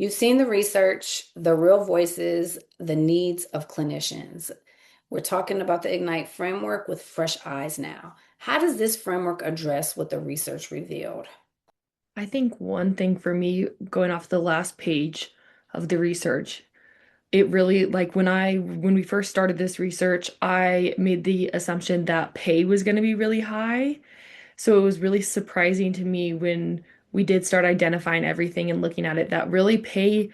You've seen the research, the real voices, the needs of clinicians. We're talking about the Ignite framework with fresh eyes now. How does this framework address what the research revealed? I think one thing for me, going off the last page of the research, it really like when we first started this research, I made the assumption that pay was going to be really high. So it was really surprising to me when we did start identifying everything and looking at it that really pay,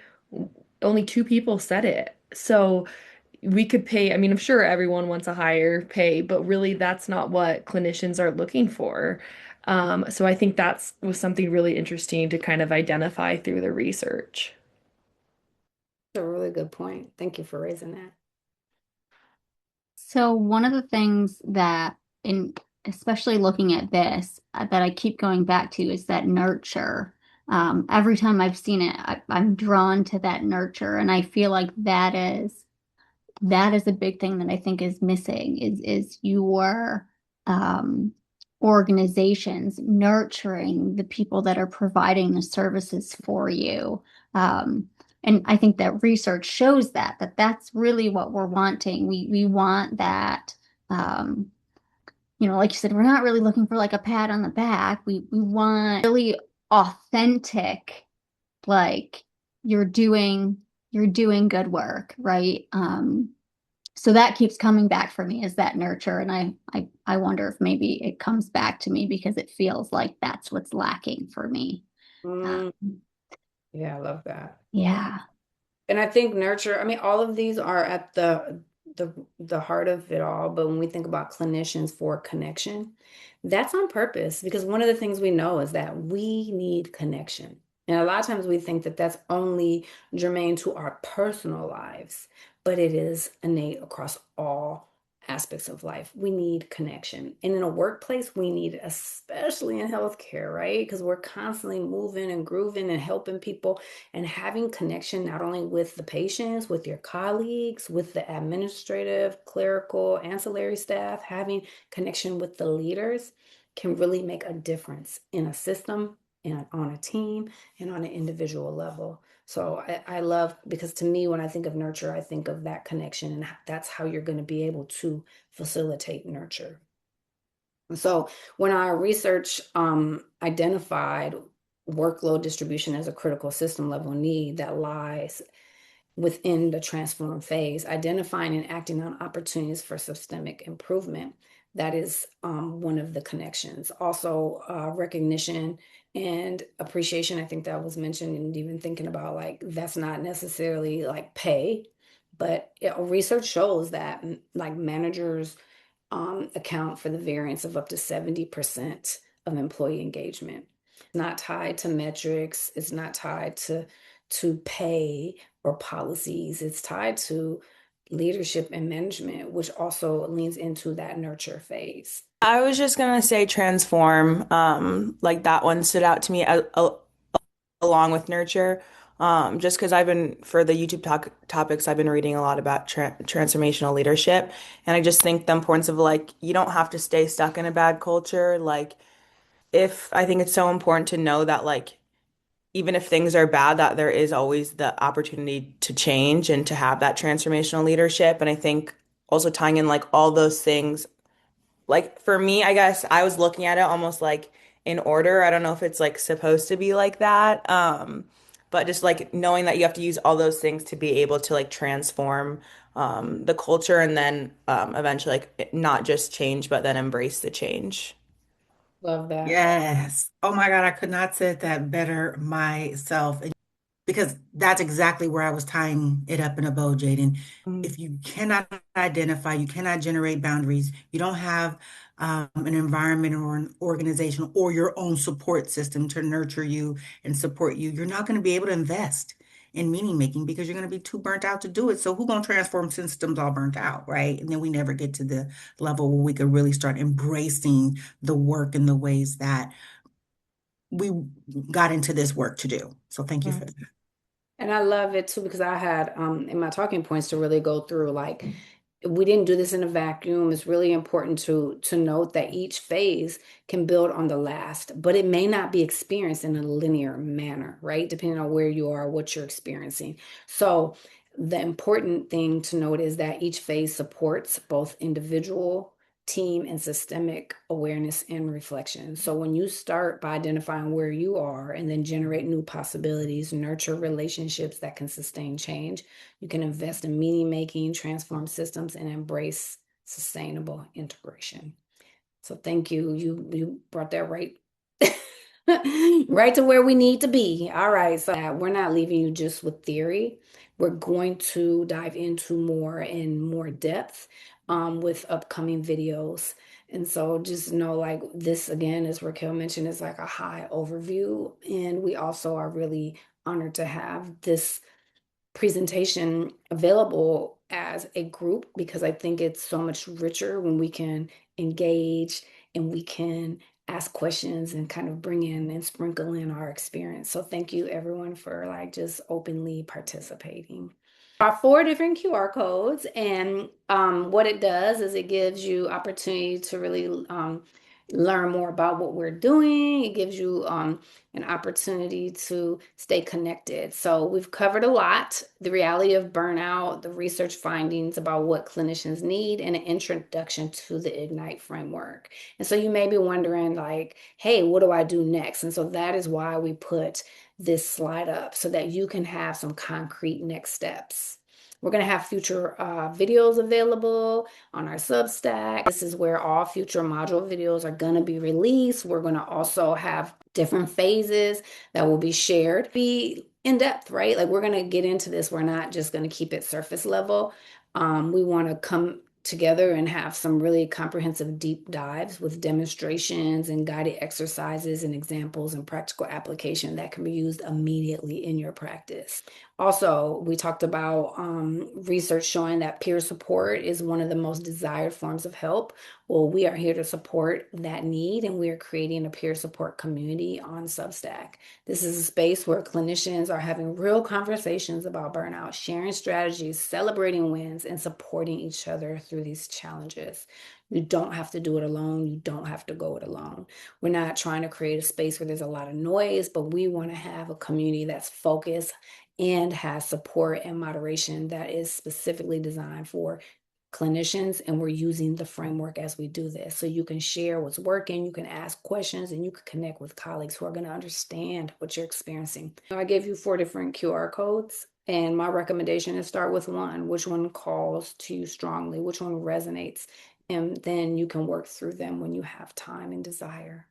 only two people said it. So we could pay, I mean, I'm sure everyone wants a higher pay, but really that's not what clinicians are looking for. So I think that's was something really interesting to kind of identify through the research. That's a really good point. Thank you for raising that. So one of the things that in especially looking at this that I keep going back to is that nurture. Every time I've seen it, I'm drawn to that nurture, and I feel like that is a big thing that I think is missing is your um, organizations nurturing the people that are providing the services for you. And I think that research shows that that's really what we're wanting. We want that. Um, like you said, we're not really looking for like a pat on the back. We want really authentic, like you're doing good work, right? So that keeps coming back for me is that nurture, and I wonder if maybe it comes back to me because it feels like that's what's lacking for me. Uh, Mm, yeah, I love that. yeah. And I think nurture, I mean, all of these are at the heart of it all. But when we think about clinicians for connection, that's on purpose because one of the things we know is that we need connection. And a lot of times we think that that's only germane to our personal lives, but it is innate across all aspects of life. We need connection. And in a workplace, we need it, especially in healthcare, right? Because we're constantly moving and grooving and helping people and having connection not only with the patients, with your colleagues, with the administrative, clerical, ancillary staff, having connection with the leaders can really make a difference in a system and on a team and on an individual level. So I love because to me, when I think of nurture, I think of that connection, and that's how you're going to be able to facilitate nurture. So when our research identified workload distribution as a critical system level need that lies within the transform phase, identifying and acting on opportunities for systemic improvement. That is one of the connections. Also, recognition and appreciation. I think that was mentioned, and even thinking about like that's not necessarily like pay, but research shows that like managers account for the variance of up to 70% of employee engagement. Not tied to metrics, it's not tied to pay or policies. It's tied to leadership and management, which also leans into that nurture phase. I was just gonna say transform. Like that one stood out to me along with nurture. Just because I've been for the YouTube topics, I've been reading a lot about transformational leadership, and I just think the importance of like you don't have to stay stuck in a bad culture. Like if I think it's so important to know that like even if things are bad, that there is always the opportunity to change and to have that transformational leadership. And I think also tying in like all those things like for me, I guess I was looking at it almost like in order. I don't know if it's like supposed to be like that. But just like knowing that you have to use all those things to be able to like transform the culture and then eventually like not just change, but then embrace the change. Love that. Yes. Oh my God, I could not said that better myself. Because that's exactly where I was tying it up in a bow, Jaden. Mm. If you cannot identify, you cannot generate boundaries, you don't have an environment or an organization or your own support system to nurture you and support you, you're not going to be able to invest in meaning making because you're going to be too burnt out to do it. So who's going to transform systems all burnt out, right? And then we never get to the level where we could really start embracing the work in the ways that we got into this work to do. So thank you for Mm. that. And I love it too because I had in my talking points to really go through like we didn't do this in a vacuum. It's really important to note that each phase can build on the last, but it may not be experienced in a linear manner, right? Depending on where you are, what you're experiencing. So the important thing to note is that each phase supports both individual, team, and systemic awareness and reflection. So when you start by identifying where you are and then generate new possibilities, nurture relationships that can sustain change, you can invest in meaning making, transform systems, and embrace sustainable integration. So thank you. You brought that right right to where we need to be. All right. So we're not leaving you just with theory. We're going to dive into more in more depth with upcoming videos. And so just know like this again, as Raquel mentioned, is like a high overview. And we also are really honored to have this presentation available as a group because I think it's so much richer when we can engage and we can ask questions and kind of bring in and sprinkle in our experience. So thank you everyone for like just openly participating. There are 4 different QR codes, and what it does is it gives you opportunity to really learn more about what we're doing. It gives you an opportunity to stay connected. So we've covered a lot, the reality of burnout, the research findings about what clinicians need, and an introduction to the Ignite framework. And so you may be wondering like, hey, what do I do next? And so that is why we put this slide up so that you can have some concrete next steps. We're going to have future videos available on our Substack. This is where all future module videos are going to be released. We're going to also have different phases that will be shared, be in depth, right? Like we're going to get into this. We're not just going to keep it surface level. We want to come together and have some really comprehensive deep dives with demonstrations and guided exercises and examples and practical application that can be used immediately in your practice. Also, we talked about research showing that peer support is one of the most desired forms of help. Well, we are here to support that need, and we are creating a peer support community on Substack. This is a space where clinicians are having real conversations about burnout, sharing strategies, celebrating wins, and supporting each other through these challenges. You don't have to do it alone. You don't have to go it alone. We're not trying to create a space where there's a lot of noise, but we want to have a community that's focused and has support and moderation that is specifically designed for clinicians, and we're using the framework as we do this. So you can share what's working, you can ask questions, and you can connect with colleagues who are going to understand what you're experiencing. I gave you 4 different QR codes, and my recommendation is start with one. Which one calls to you strongly? Which one resonates? And then you can work through them when you have time and desire.